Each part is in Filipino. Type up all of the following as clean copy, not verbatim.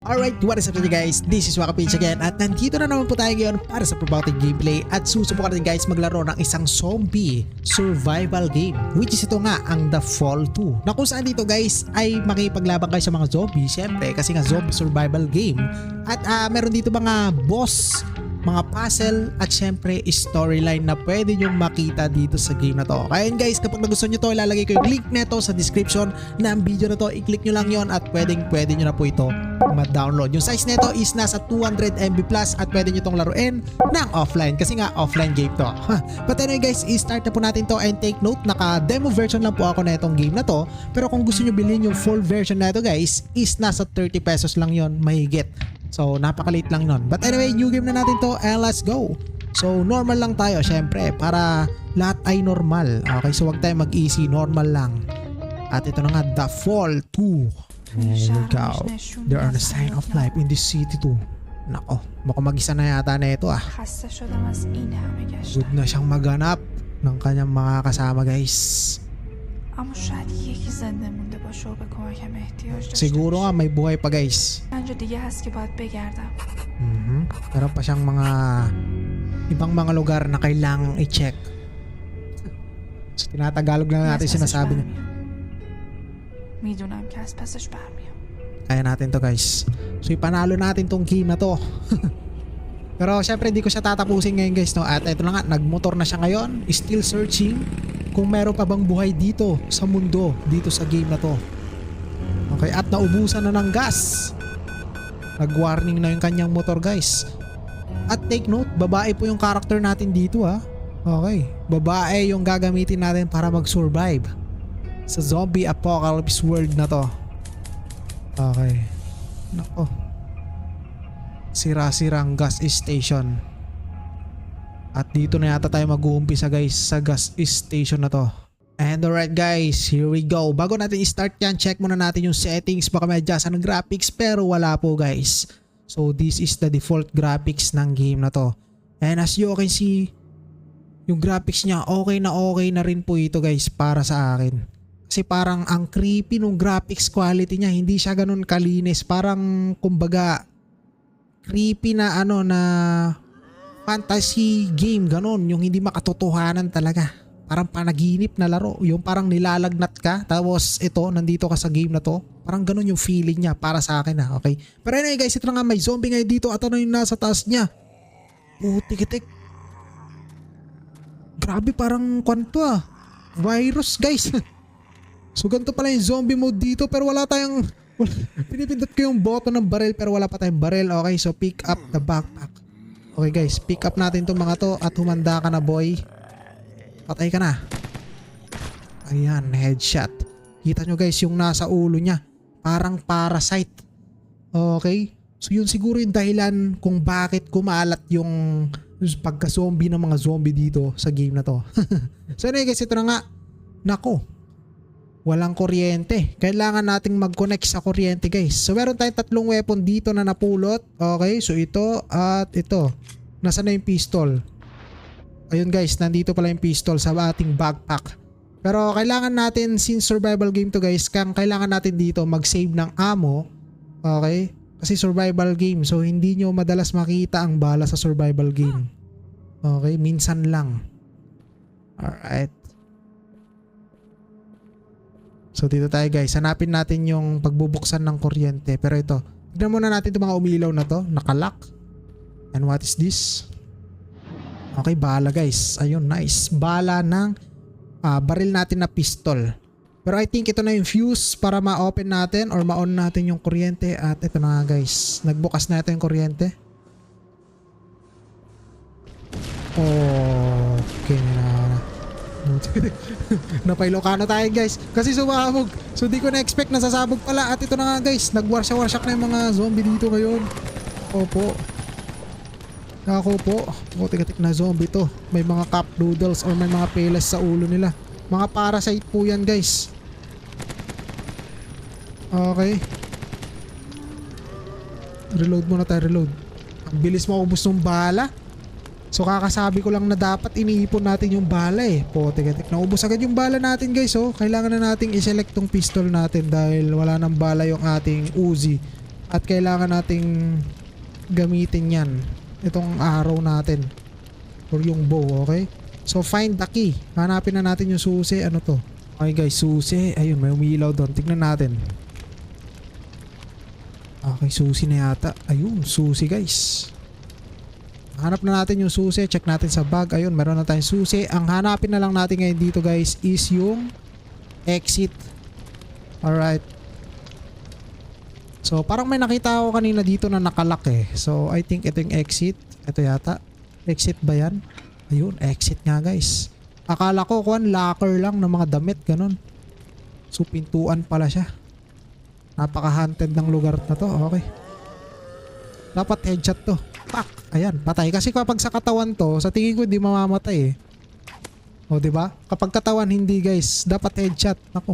Alright, what is up guys? This is Wakapage again at nandito na naman po tayo ngayon para sa probiotic gameplay at susubukan natin guys maglaro ng isang zombie survival game, which is ito nga ang The Fall 2, na kung saan dito guys ay makipaglaban kayo sa mga zombie, syempre kasi nga zombie survival game. At meron dito mga boss, mga puzzle at syempre storyline na pwede nyong makita dito sa game na to. Kaya yun guys, kapag nagustuhan nyo to, ilalagay ko yung link neto sa description ng video na to. I-click nyo lang yon at pwede nyo na po ito ma-download. Yung size nito is nasa 200 MB plus at pwede nyo itong laruin ng offline kasi nga offline game to. But anyway guys, i-start na po natin to and take note, naka-demo version lang po ako na itong game na to. Pero kung gusto nyo bilhin yung full version na ito guys, is nasa 30 pesos lang yon mahigit. So napakaliit lang nun. But anyway, new game na natin to and let's go. So normal lang tayo syempre para lahat ay normal. Okay, so wag tayo mag-easy, normal lang. At ito na nga, The Fall 2. There we go. There are no sign of life in this city too. Nako, mukhang mag-isa na yata na ito ah. Good na siyang maganap ng kanyang mga kasama guys. Siguro nga may buhay pa guys. Meron pa siyang mga ibang mga lugar na kailangang i-check. So tinatagalog lang natin sinasabi niya. Kaya natin to guys. So ipanalo natin tong game na to. Pero syempre hindi ko siya tatapusin ngayon guys no. At ito na nga, nagmotor na siya ngayon. Still searching kung meron pa bang buhay dito sa mundo, dito sa game na to. Okay, at naubusan na ng gas. Nag-warning na yung kanyang motor guys. At take note, babae po yung character natin dito ha. Okay, babae yung gagamitin natin para mag-survive sa zombie apocalypse world na to. Okay. Nako. Sira-sirang gas station. At dito na yata tayo mag-uumpisa guys sa gas station na to. And alright guys, here we go. Bago natin i-start yan, check muna natin yung settings. Baka may adjust ng graphics pero wala po guys. So this is the default graphics ng game na to. And as you can see, yung graphics niya okay na rin po ito guys para sa akin. Kasi parang ang creepy nung graphics quality niya, hindi siya ganun kalinis. Parang kumbaga creepy na ano na fantasy game ganun, yung hindi makatotohanan talaga. Parang panaginip na laro, yung parang nilalagnat ka tapos ito nandito ka sa game na to. Parang ganun yung feeling niya para sa akin ha, okay? Pero anyway guys, ito na nga, may zombie ngayon dito at ano yung nasa taas niya. Putik-itik. Grabe, parang kwanto ah. Virus guys. So ganito pala yung zombie mode dito pero wala tayong pinipindot ko yung button ng barrel pero wala pa tayong barrel. Okay, so pick up the backpack. Okay guys, pick up natin itong mga to at humanda ka na boy. Patay ka na. Ayan, headshot. Kita nyo guys yung nasa ulo niya, parang parasite. Okay, so yun siguro yung dahilan kung bakit kumalat yung pagka-zombie ng mga zombie dito sa game na to. So anyway guys, ito na nga. Nako, walang kuryente. Kailangan nating mag-connect sa kuryente guys. So meron tayong tatlong weapon dito na napulot. Okay, so ito at ito. Nasaan na yung pistol? Ayun guys, nandito pala yung pistol sa ating backpack. Pero kailangan natin, since survival game to guys, kailangan natin dito mag-save ng ammo. Okay? Kasi survival game, so hindi nyo madalas makita ang bala sa survival game. Okay, minsan lang. Alright. So dito tayo guys, hanapin natin yung pagbubuksan ng kuryente. Pero ito, tignan muna natin itong mga umilaw na to, nakalock. And what is this? Okay, bala guys. Ayun, nice. Bala ng baril natin na pistol. Pero I think ito na yung fuse para ma-open natin or ma-on natin yung kuryente. At ito na guys, nagbukas na ito yung kuryente. Okay na. Napailokano tayo guys kasi sumabog. So di ko na-expect na sasabog pala. At ito na nga guys, nag-warsyak na yung mga zombie dito ngayon. Opo. Ako po, tigatik na zombie to. May mga cup noodles or may mga peles sa ulo nila. Mga parasite po yan guys. Okay. Reload muna tayo, reload. Ang bilis maubos ng bala. So kakasabi ko lang na dapat iniipon natin yung bala eh. Tigatik, naubos agad yung bala natin guys. Kailangan na nating i-select tong pistol natin dahil wala nang bala yung ating Uzi. At kailangan nating gamitin yan. Itong arrow natin. Or yung bow, okay? So find the key. Hanapin na natin yung susi. Ano to? Okay guys, susi. Ayun, may umilaw doon. Tignan natin. Okay, susi na yata. Ayun, susi guys. Hanap na natin yung susi. Check natin sa bag. Ayun, meron na tayong susi. Ang hanapin na lang natin ngayon dito guys is yung exit. Alright. So parang may nakita ako kanina dito na nakalock eh. So I think ito yung exit. Ito yata. Exit ba yan? Ayun, exit nga guys. Akala ko kuwan locker lang ng mga damit. Ganon. So pintuan pala siya. Napaka-haunted ng lugar na to. Okay. Dapat headshot to. Pak! Ayan, patay. Kasi kapag sa katawan to, sa tingin ko hindi mamamatay eh. O, diba? Kapag katawan hindi guys, dapat headshot. Ako.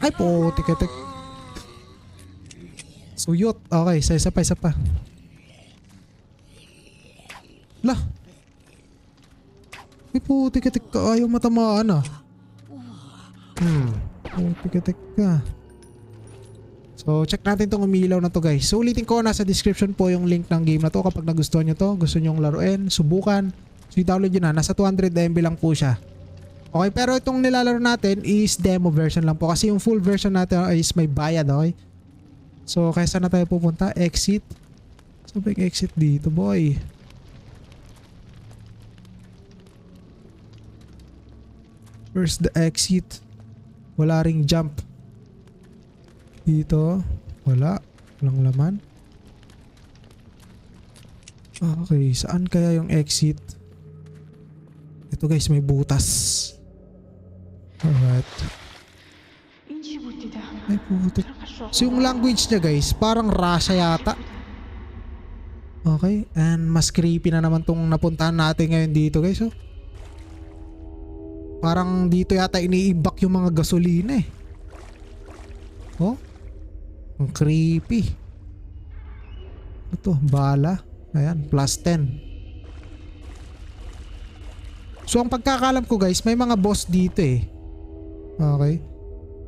Ay po, tik. Suyot. Okay, isa pa. Lah. Ay po, tik. Ayaw matamaan ah. Tik ka. So, check natin tong umilaw na to guys. So, ulitin ko, nasa description po yung link ng game na to. Kapag nagustuhan nyo to, gusto nyo laruin, subukan. So, i-download nyo na. Nasa 200 MB lang po siya. Okay, pero itong nilalaro natin is demo version lang po. Kasi yung full version natin is may bayad, okay? So, kaya saan na tayo pupunta? Exit. So, may exit dito, boy. Where's the exit? Wala ring jump. Dito, wala. Walang laman. Okay, saan kaya yung exit? Ito guys, may butas. Alright. Ay putik. So yung language niya guys, parang Russia yata. Okay, and mas creepy na naman tong napuntahan natin ngayon dito guys. Oh. Parang dito yata iniimbak yung mga gasolina eh. Oh. Ang creepy. Ito, bala. Ayan, plus 10. So, ang pagkakalam ko guys, may mga boss dito eh. Okay.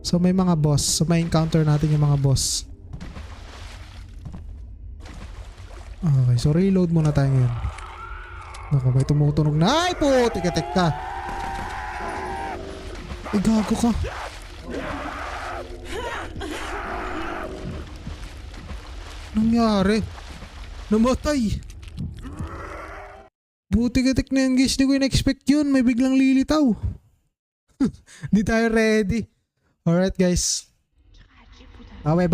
So, may mga boss. So, may encounter natin yung mga boss. Okay, so reload muna tayo ngayon. Naku, may tumutunog na. Ay po, tika. Ay, gago ka. Nangyari? Namatay. Buti katik na yung guys. Di ko in-expect yun. May biglang lilitaw. Di tayo ready. Alright guys. Bawi.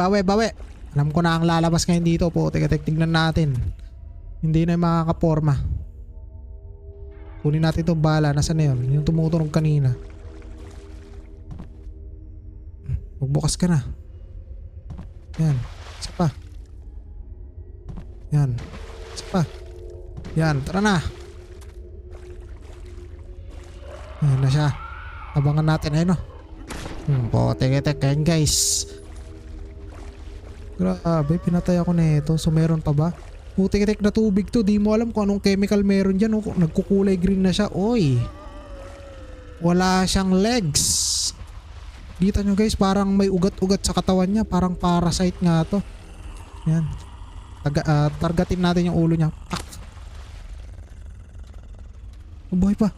Alam ko na ang lalabas ngayon dito. Buti katik. Tignan natin. Hindi na yung makakaporma. Kunin natin itong bala. Nasaan na yun? Yung tumutunog kanina. Magbukas ka na. Yan. Isa pa. Yan. Isa pa. Yan. Tara na. Ayan na siya. Abangan natin. Ayun o. Potek-tek. Ayan guys. Grabe. Pinatay ako na ito. So meron pa ba? Putik-tek na tubig to. Di mo alam kung anong chemical meron dyan. Nagkukulay green na siya. Oy. Wala siyang legs. Kita nyo guys, parang may ugat-ugat sa katawan niya. Parang parasite nga to. Yan. Targetin natin yung ulo niya. Pak! Buhay pa.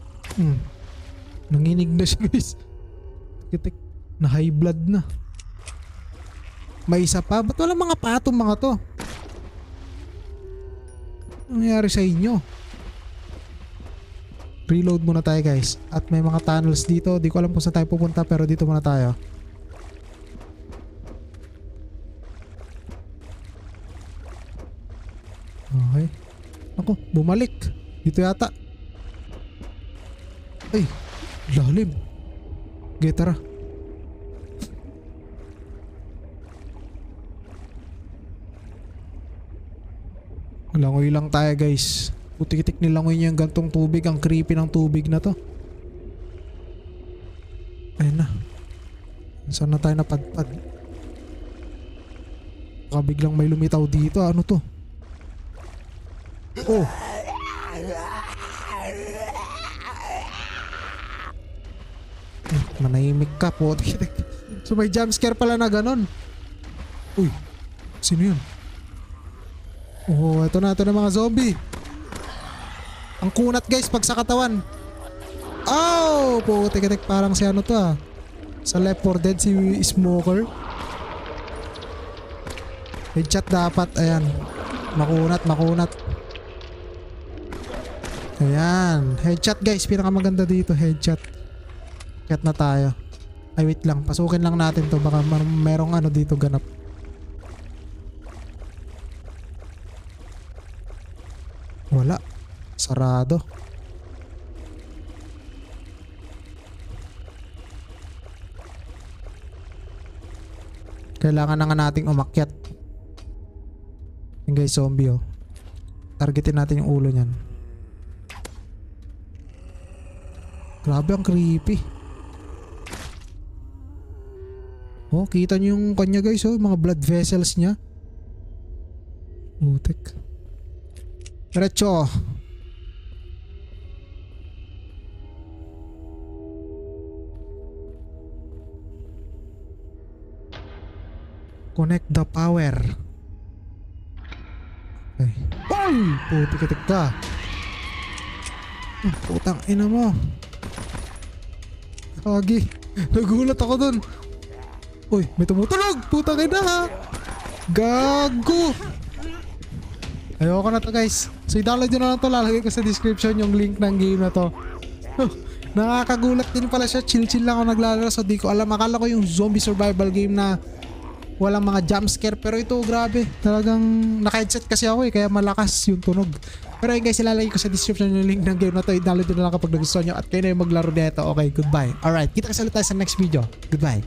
Nanginig na siya guys. Kitik. Na high blood na. May isa pa. Ba't wala mga patong mga to? Ano nangyari sa inyo? Reload muna tayo guys. At may mga tunnels dito. Di ko alam kung saan tayo pupunta pero dito muna tayo. Okay. Ako, bumalik. Dito yata. Ay, lalim. Okay, tara. Langoy lang tayo guys. Putik-tik nilangoy niya yung gantong tubig. Ang creepy ng tubig na to. Ayun na. Saan na tayo napadpad? Baka biglang may lumitaw dito. Ano to? Oh. Manahimik ka po. So may jump scare pala na ganon. Uy, sino yun? Oh, ito na mga zombie. Ang kunat guys pag sa katawan. Oh, putik-tik parang si ano to Sa Left 4 Dead si Smoker. Headshot dapat, ayan. Makunat. Ayan, headshot guys, pinakamaganda dito, headshot. Headshot na tayo. Ay wait lang, pasukin lang natin to, baka merong ano dito ganap. Wala, sarado. Kailangan na nga nating umakyat. Yung guys, zombie targetin natin yung ulo niyan. Grabe, ang creepy. Oh, kita nyo yung kanya guys, mga blood vessels niya. Putik. Diretso. Connect the power. Okay. Ay! Putik-tik ka. Putang ina mo. Agi. Nagulat ako dun. Uy, may tumutunog. Putang ina ha. Gago. Ayoko na to guys. So i-download nyo na lang to. Lalagay ko sa description yung link ng game na to. Nakakagulat din pala siya. Chill lang ako naglalaro. So di ko alam. Akala ko yung zombie survival game na walang mga jump scare. Pero ito grabe. Talagang naka-headset kasi ako kaya malakas yung tunog. Pero ayun guys, ilalagay ko sa description yung link ng game na to. I-download nyo na lang kapag nagustuhan nyo at kayo na yung maglaro nito. Okay, goodbye. Alright, kita kasi ulit tayo sa next video. Goodbye.